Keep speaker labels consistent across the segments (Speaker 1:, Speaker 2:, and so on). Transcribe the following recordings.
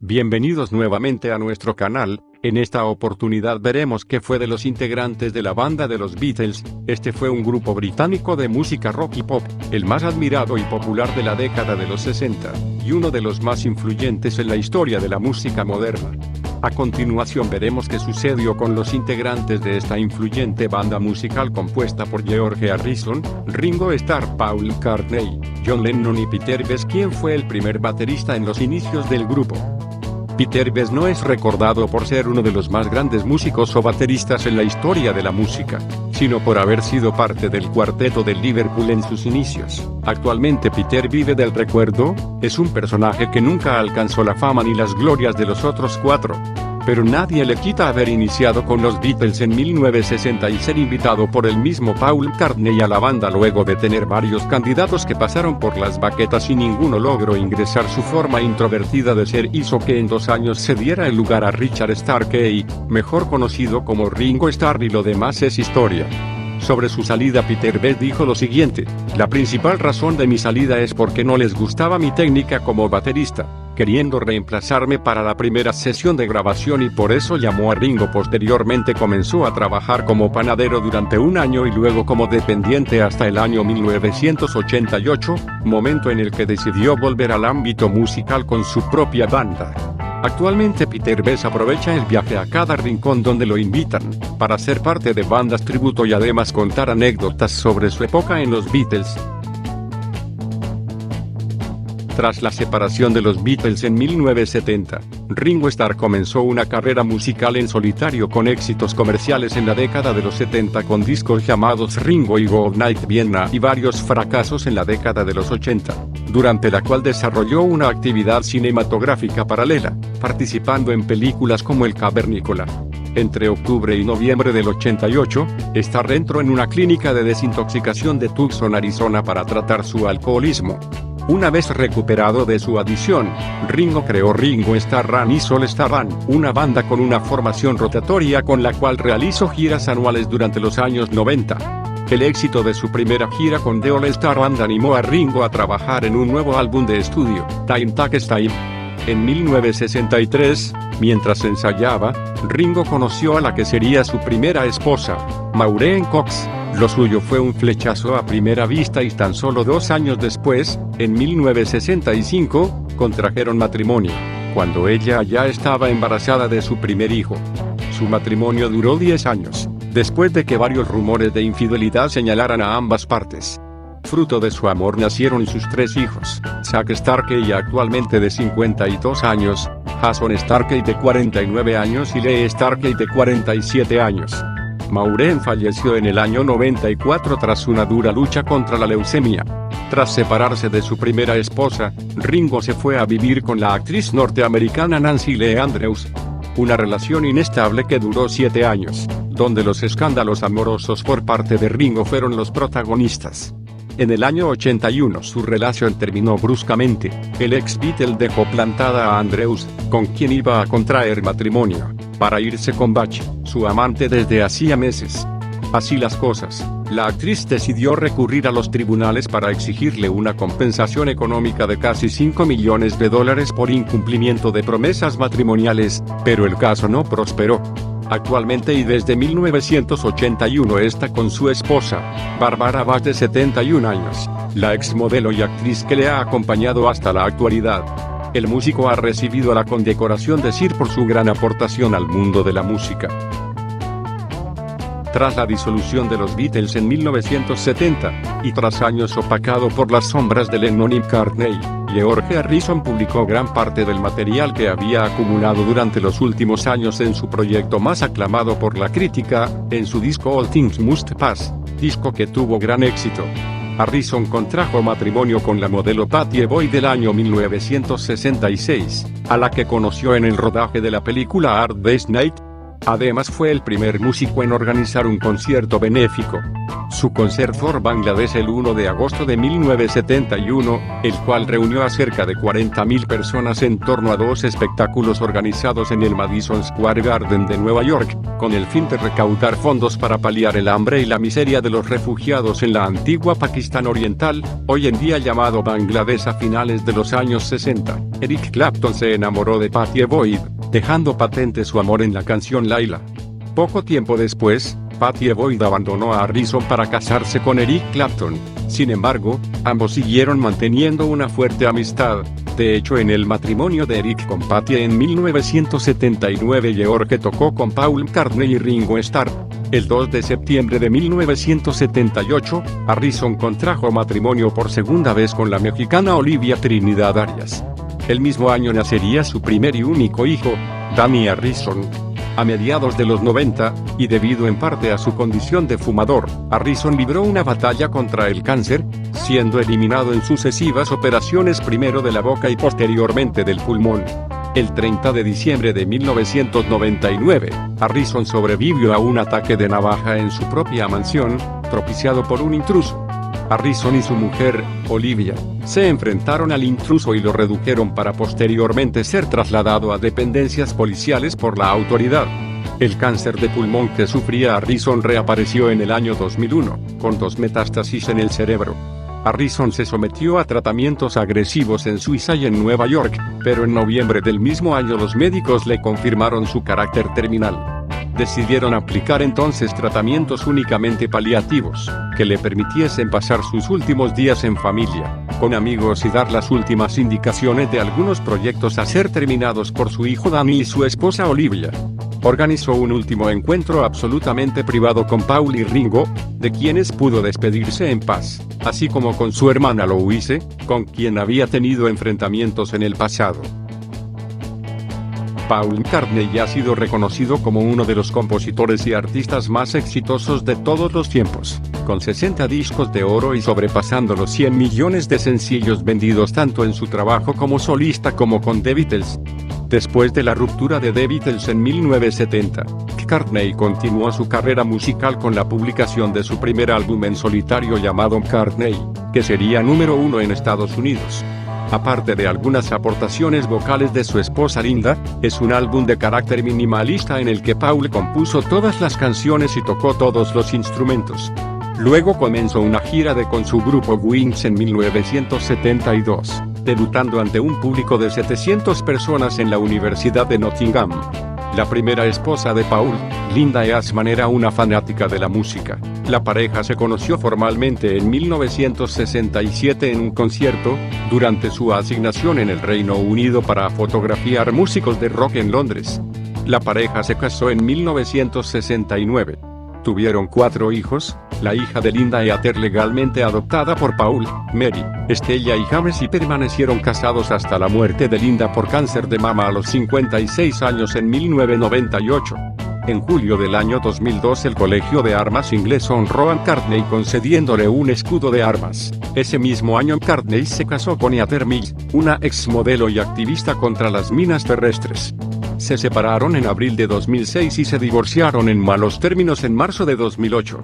Speaker 1: Bienvenidos nuevamente a nuestro canal. En esta oportunidad veremos qué fue de los integrantes de la banda de los Beatles. Este fue un grupo británico de música rock y pop, el más admirado y popular de la década de los 60, y uno de los más influyentes en la historia de la música moderna. A continuación veremos qué sucedió con los integrantes de esta influyente banda musical compuesta por George Harrison, Ringo Starr, Paul McCartney, John Lennon y Peter Bess, quien fue el primer baterista en los inicios del grupo. Peter Bess no es recordado por ser uno de los más grandes músicos o bateristas en la historia de la música, sino por haber sido parte del cuarteto de Liverpool en sus inicios. Actualmente Peter vive del recuerdo, es un personaje que nunca alcanzó la fama ni las glorias de los otros cuatro. Pero nadie le quita haber iniciado con los Beatles en 1960 y ser invitado por el mismo Paul McCartney a la banda luego de tener varios candidatos que pasaron por las baquetas y ninguno logró ingresar. Su forma introvertida de ser hizo que en 2 años se diera el lugar a Richard Starkey, mejor conocido como Ringo Starr, y lo demás es historia. Sobre su salida, Peter Bess dijo lo siguiente: "La principal razón de mi salida es porque no les gustaba mi técnica como baterista, queriendo reemplazarme para la primera sesión de grabación, y por eso llamó a Ringo". Posteriormente comenzó a trabajar como panadero durante 1 año y luego como dependiente hasta el año 1988, momento en el que decidió volver al ámbito musical con su propia banda. Actualmente Peter Bess aprovecha el viaje a cada rincón donde lo invitan, para ser parte de bandas tributo y además contar anécdotas sobre su época en los Beatles. Tras la separación de los Beatles en 1970, Ringo Starr comenzó una carrera musical en solitario con éxitos comerciales en la década de los 70 con discos llamados Ringo y Go Night Vienna y varios fracasos en la década de los 80, durante la cual desarrolló una actividad cinematográfica paralela, participando en películas como El Cavernícola. Entre octubre y noviembre del 88, Starr entró en una clínica de desintoxicación de Tucson, Arizona, para tratar su alcoholismo. Una vez recuperado de su adicción, Ringo creó Ringo Starr Run y Soul Starr Run, una banda con una formación rotatoria con la cual realizó giras anuales durante los años 90. El éxito de su primera gira con The All Star Band animó a Ringo a trabajar en un nuevo álbum de estudio, Time Takes Time. En 1963, mientras ensayaba, Ringo conoció a la que sería su primera esposa, Maureen Cox. Lo suyo fue un flechazo a primera vista y tan solo 2 años después, en 1965, contrajeron matrimonio, cuando ella ya estaba embarazada de su primer hijo. Su matrimonio duró 10 años, después de que varios rumores de infidelidad señalaran a ambas partes. Fruto de su amor nacieron sus 3 hijos: Zack Starkey, actualmente de 52 años, Jason Starkey, de 49 años, y Lee Starkey, de 47 años. Maureen falleció en el año 94 tras una dura lucha contra la leucemia. Tras separarse de su primera esposa, Ringo se fue a vivir con la actriz norteamericana Nancy Lee Andrews. Una relación inestable que duró 7 años, donde los escándalos amorosos por parte de Ringo fueron los protagonistas. En el año 81 su relación terminó bruscamente. El ex Beatle dejó plantada a Andrews, con quien iba a contraer matrimonio, para irse con Bach, su amante desde hacía meses. Así las cosas, la actriz decidió recurrir a los tribunales para exigirle una compensación económica de casi $5 millones por incumplimiento de promesas matrimoniales, pero el caso no prosperó. Actualmente y desde 1981 está con su esposa, Barbara Bach, de 71 años, la exmodelo y actriz que le ha acompañado hasta la actualidad. El músico ha recibido la condecoración de Sir por su gran aportación al mundo de la música. Tras la disolución de los Beatles en 1970, y tras años opacado por las sombras de Lennon y McCartney, George Harrison publicó gran parte del material que había acumulado durante los últimos años en su proyecto más aclamado por la crítica, en su disco All Things Must Pass, disco que tuvo gran éxito. Harrison contrajo matrimonio con la modelo Pattie Boyd del año 1966, a la que conoció en el rodaje de la película Hard Day's Night. Además fue el primer músico en organizar un concierto benéfico. Su concert for Bangladesh el 1 de agosto de 1971, el cual reunió a cerca de 40.000 personas en torno a 2 espectáculos organizados en el Madison Square Garden de Nueva York, con el fin de recaudar fondos para paliar el hambre y la miseria de los refugiados en la antigua Pakistán Oriental, hoy en día llamado Bangladesh. A finales de los años 60, Eric Clapton se enamoró de Pattie Boyd, dejando patente su amor en la canción Layla. Poco tiempo después, Pattie Boyd abandonó a Harrison para casarse con Eric Clapton. Sin embargo, ambos siguieron manteniendo una fuerte amistad. De hecho, en el matrimonio de Eric con Pattie en 1979, George tocó con Paul McCartney y Ringo Starr. El 2 de septiembre de 1978, Harrison contrajo matrimonio por segunda vez con la mexicana Olivia Trinidad Arias. El mismo año nacería su primer y único hijo, Dhani Harrison. A mediados de los 90, y debido en parte a su condición de fumador, Harrison libró una batalla contra el cáncer, siendo eliminado en sucesivas operaciones, primero de la boca y posteriormente del pulmón. El 30 de diciembre de 1999, Harrison sobrevivió a un ataque de navaja en su propia mansión, propiciado por un intruso. Harrison y su mujer, Olivia, se enfrentaron al intruso y lo redujeron para posteriormente ser trasladado a dependencias policiales por la autoridad. El cáncer de pulmón que sufría Harrison reapareció en el año 2001, con 2 metástasis en el cerebro. Harrison se sometió a tratamientos agresivos en Suiza y en Nueva York, pero en noviembre del mismo año los médicos le confirmaron su carácter terminal. Decidieron aplicar entonces tratamientos únicamente paliativos, que le permitiesen pasar sus últimos días en familia, con amigos, y dar las últimas indicaciones de algunos proyectos a ser terminados por su hijo Dhani y su esposa Olivia. Organizó un último encuentro absolutamente privado con Paul y Ringo, de quienes pudo despedirse en paz, así como con su hermana Louise, con quien había tenido enfrentamientos en el pasado. Paul McCartney ha sido reconocido como uno de los compositores y artistas más exitosos de todos los tiempos, con 60 discos de oro y sobrepasando los 100 millones de sencillos vendidos tanto en su trabajo como solista como con The Beatles. Después de la ruptura de The Beatles en 1970, McCartney continuó su carrera musical con la publicación de su primer álbum en solitario llamado McCartney, que sería número 1 en Estados Unidos. Aparte de algunas aportaciones vocales de su esposa Linda, es un álbum de carácter minimalista en el que Paul compuso todas las canciones y tocó todos los instrumentos. Luego comenzó una gira con su grupo Wings en 1972, debutando ante un público de 700 personas en la Universidad de Nottingham. La primera esposa de Paul, Linda Eastman, era una fanática de la música. La pareja se conoció formalmente en 1967 en un concierto, durante su asignación en el Reino Unido para fotografiar músicos de rock en Londres. La pareja se casó en 1969. Tuvieron 4 hijos, la hija de Linda Eater legalmente adoptada por Paul, Mary, Stella y James, y permanecieron casados hasta la muerte de Linda por cáncer de mama a los 56 años en 1998. En julio del año 2002 el Colegio de Armas inglés honró a McCartney concediéndole un escudo de armas. Ese mismo año McCartney se casó con Heather Mills, una exmodelo y activista contra las minas terrestres. Se separaron en abril de 2006 y se divorciaron en malos términos en marzo de 2008.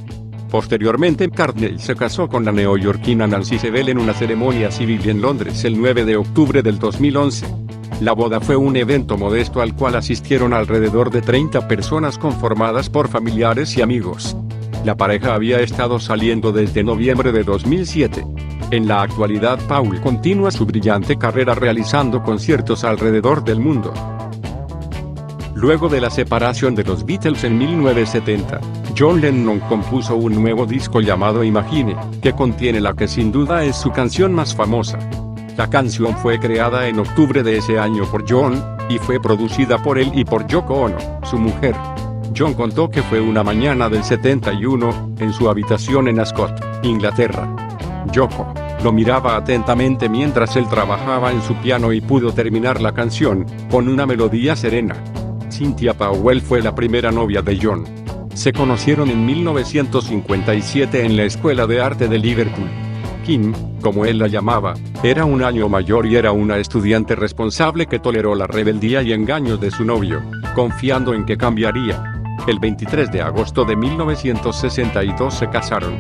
Speaker 1: Posteriormente McCartney se casó con la neoyorquina Nancy Shevell en una ceremonia civil en Londres el 9 de octubre del 2011. La boda fue un evento modesto al cual asistieron alrededor de 30 personas conformadas por familiares y amigos. La pareja había estado saliendo desde noviembre de 2007. En la actualidad Paul continúa su brillante carrera realizando conciertos alrededor del mundo. Luego de la separación de los Beatles en 1970, John Lennon compuso un nuevo disco llamado Imagine, que contiene la que sin duda es su canción más famosa. La canción fue creada en octubre de ese año por John, y fue producida por él y por Yoko Ono, su mujer. John contó que fue una mañana del 71, en su habitación en Ascot, Inglaterra. Yoko lo miraba atentamente mientras él trabajaba en su piano y pudo terminar la canción, con una melodía serena. Cynthia Powell fue la primera novia de John. Se conocieron en 1957 en la Escuela de Arte de Liverpool. Kim, como él la llamaba, era un año mayor y era una estudiante responsable que toleró la rebeldía y engaños de su novio, confiando en que cambiaría. El 23 de agosto de 1962 se casaron.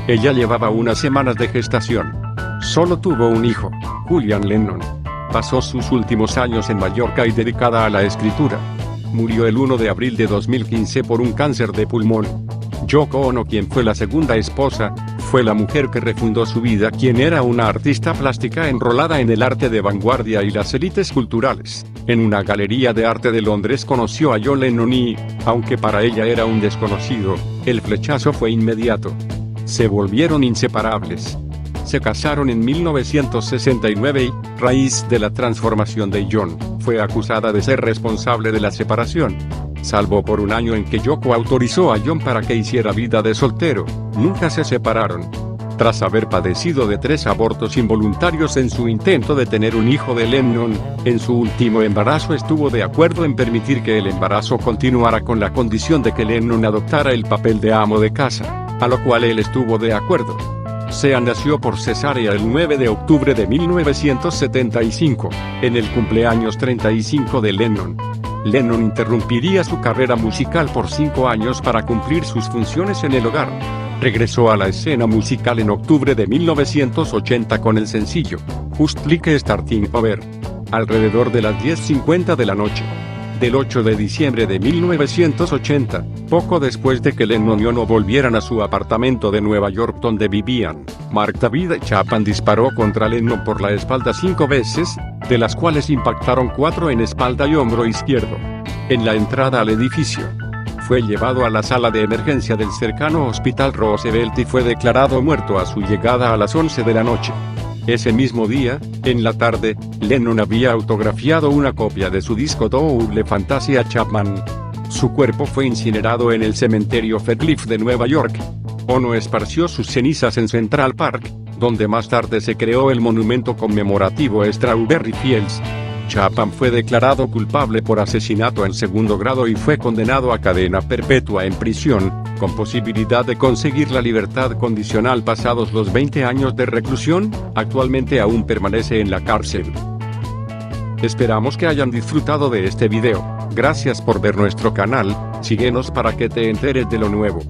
Speaker 1: Ella llevaba unas semanas de gestación. Solo tuvo un hijo, Julian Lennon. Pasó sus últimos años en Mallorca y dedicada a la escritura. Murió el 1 de abril de 2015 por un cáncer de pulmón. Yoko Ono, quien fue la segunda esposa, fue la mujer que refundó su vida, quien era una artista plástica enrolada en el arte de vanguardia y las élites culturales. En una galería de arte de Londres conoció a John Lennon y, aunque para ella era un desconocido, el flechazo fue inmediato. Se volvieron inseparables. Se casaron en 1969 y, raíz de la transformación de John, fue acusada de ser responsable de la separación. Salvo por un año en que Yoko autorizó a John para que hiciera vida de soltero, nunca se separaron. Tras haber padecido de 3 abortos involuntarios en su intento de tener un hijo de Lennon, en su último embarazo estuvo de acuerdo en permitir que el embarazo continuara con la condición de que Lennon adoptara el papel de amo de casa, a lo cual él estuvo de acuerdo. Sea nació por cesárea el 9 de octubre de 1975, en el cumpleaños 35 de Lennon. Lennon interrumpiría su carrera musical por 5 años para cumplir sus funciones en el hogar. Regresó a la escena musical en octubre de 1980 con el sencillo Just Like Starting Over, alrededor de las 10:50 de la noche del 8 de diciembre de 1980, poco después de que Lennon y Ono volvieran a su apartamento de Nueva York donde vivían. Mark David Chapman disparó contra Lennon por la espalda 5 veces, de las cuales impactaron 4 en espalda y hombro izquierdo. En la entrada al edificio, fue llevado a la sala de emergencia del cercano Hospital Roosevelt y fue declarado muerto a su llegada a las 11 de la noche. Ese mismo día, en la tarde, Lennon había autografiado una copia de su disco Double Fantasia Chapman. Su cuerpo fue incinerado en el cementerio Faircliff de Nueva York. Ono esparció sus cenizas en Central Park, donde más tarde se creó el monumento conmemorativo Strawberry Fields. Chapman fue declarado culpable por asesinato en segundo grado y fue condenado a cadena perpetua en prisión, con posibilidad de conseguir la libertad condicional pasados los 20 años de reclusión. Actualmente aún permanece en la cárcel. Esperamos que hayan disfrutado de este video. Gracias por ver nuestro canal, síguenos para que te enteres de lo nuevo.